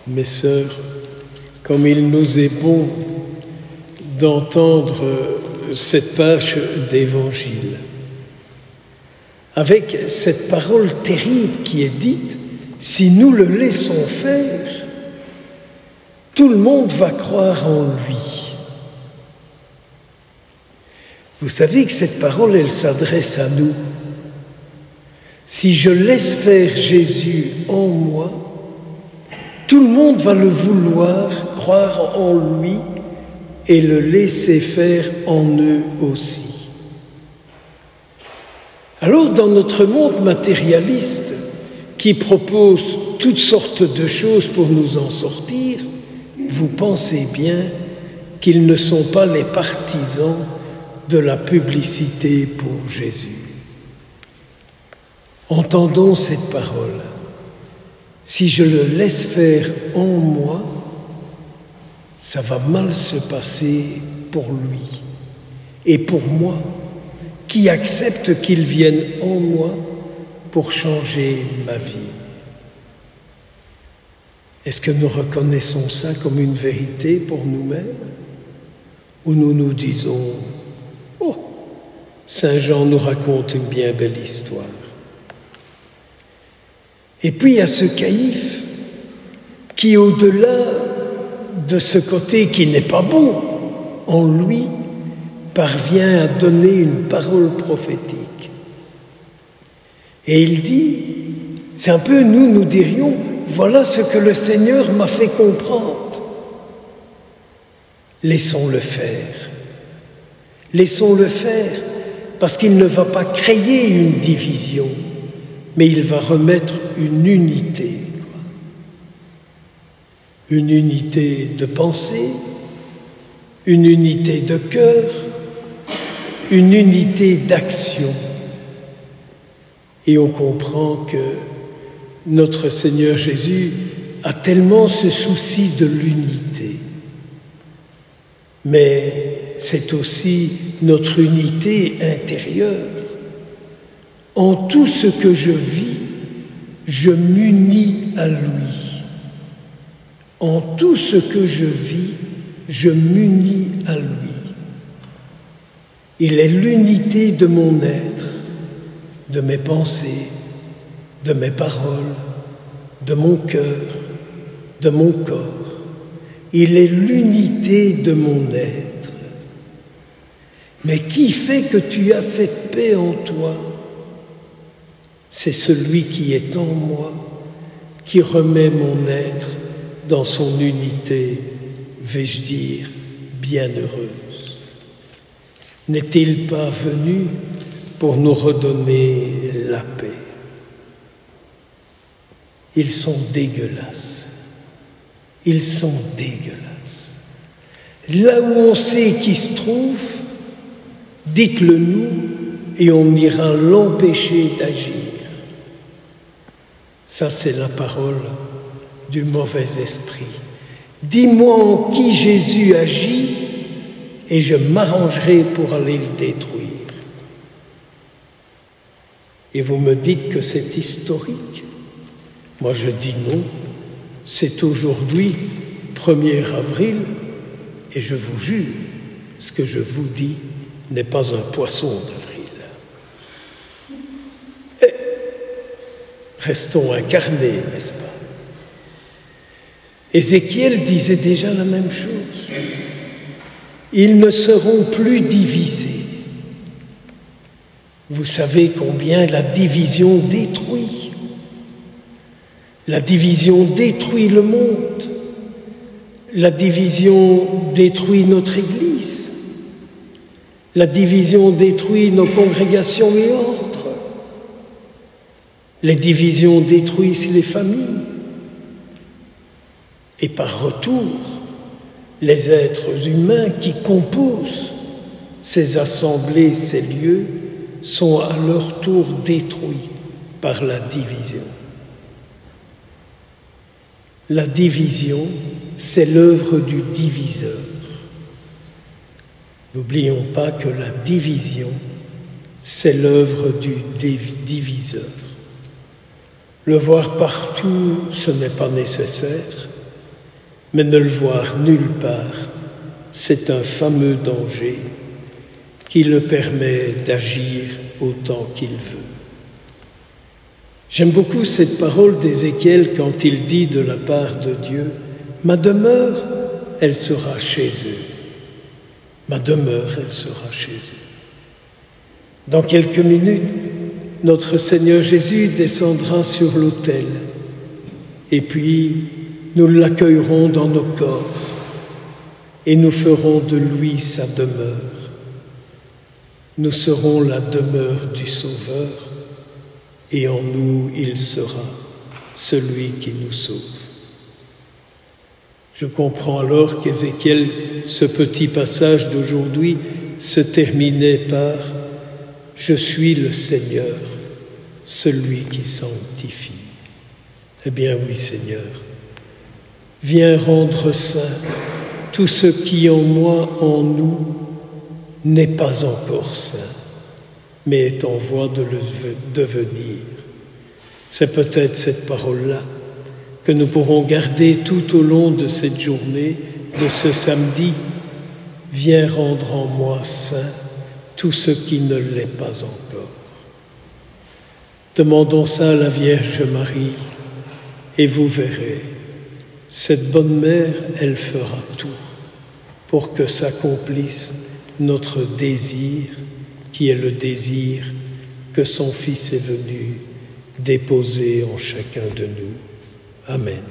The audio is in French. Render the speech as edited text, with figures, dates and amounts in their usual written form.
Mes sœurs, comme il nous est bon d'entendre cette page d'Évangile, avec cette parole terrible qui est dite, si nous le laissons faire, tout le monde va croire en lui. Vous savez que cette parole, elle s'adresse à nous. Si je laisse faire Jésus en moi, tout le monde va le vouloir, croire en lui et le laisser faire en eux aussi. Alors, dans notre monde matérialiste, qui propose toutes sortes de choses pour nous en sortir, vous pensez bien qu'ils ne sont pas les partisans de la publicité pour Jésus. Entendons cette parole. Si je le laisse faire en moi, ça va mal se passer pour lui et pour moi, qui accepte qu'il vienne en moi pour changer ma vie. Est-ce que nous reconnaissons ça comme une vérité pour nous-mêmes? Ou nous nous disons « Oh, Saint Jean nous raconte une bien belle histoire ». Et puis il y a ce Caïphe qui, au-delà de ce côté qui n'est pas bon en lui, parvient à donner une parole prophétique. Et il dit, c'est un peu nous dirions, voilà ce que le Seigneur m'a fait comprendre. Laissons-le faire. Laissons-le faire, parce qu'il ne va pas créer une division, mais il va remettre une unité. Une unité de pensée, une unité de cœur, une unité d'action. Et on comprend que notre Seigneur Jésus a tellement ce souci de l'unité. Mais c'est aussi notre unité intérieure. En tout ce que je vis, je m'unis à lui. En tout ce que je vis, je m'unis à lui. Il est l'unité de mon être, de mes pensées, de mes paroles, de mon cœur, de mon corps. Il est l'unité de mon être. Mais qui fait que tu as cette paix en toi? C'est celui qui est en moi, qui remet mon être dans son unité, vais-je dire, bienheureuse. N'est-il pas venu pour nous redonner la paix? Ils sont dégueulasses. Ils sont dégueulasses. Là où on sait qui se trouve, dites-le nous et on ira l'empêcher d'agir. Ça, c'est la parole du mauvais esprit. Dis-moi en qui Jésus agit et je m'arrangerai pour aller le détruire. Et vous me dites que c'est historique. Moi, je dis non. C'est aujourd'hui, 1er avril, et je vous jure, ce que je vous dis n'est pas un poisson d'avril. Et restons incarnés, n'est-ce pas? Ézéchiel disait déjà la même chose. Ils ne seront plus divisés. Vous savez combien la division détruit. La division détruit le monde. La division détruit notre Église. La division détruit nos congrégations et ordres. Les divisions détruisent les familles. Et par retour, les êtres humains qui composent ces assemblées, ces lieux, sont à leur tour détruits par la division. La division, c'est l'œuvre du diviseur. N'oublions pas que la division, c'est l'œuvre du diviseur. Le voir partout, ce n'est pas nécessaire. mais ne le voir nulle part, c'est un fameux danger qui le permet d'agir autant qu'il veut. J'aime beaucoup cette parole d'Ézéchiel quand il dit de la part de Dieu « Ma demeure, elle sera chez eux. Ma demeure, elle sera chez eux. » Dans quelques minutes, notre Seigneur Jésus descendra sur l'autel et puis nous l'accueillerons dans nos corps et nous ferons de lui sa demeure. Nous serons la demeure du Sauveur et en nous il sera celui qui nous sauve. Je comprends alors qu'Ézéchiel, ce petit passage d'aujourd'hui, se terminait par « Je suis le Seigneur, celui qui sanctifie ». Eh bien oui, Seigneur, viens rendre saint tout ce qui en moi, en nous, n'est pas encore saint, mais est en voie de le devenir. C'est peut-être cette parole-là que nous pourrons garder tout au long de cette journée, de ce samedi. Viens rendre en moi saint tout ce qui ne l'est pas encore. Demandons ça à la Vierge Marie, et vous verrez, cette bonne mère, elle fera tout pour que s'accomplisse notre désir, qui est le désir que son Fils est venu déposer en chacun de nous. Amen.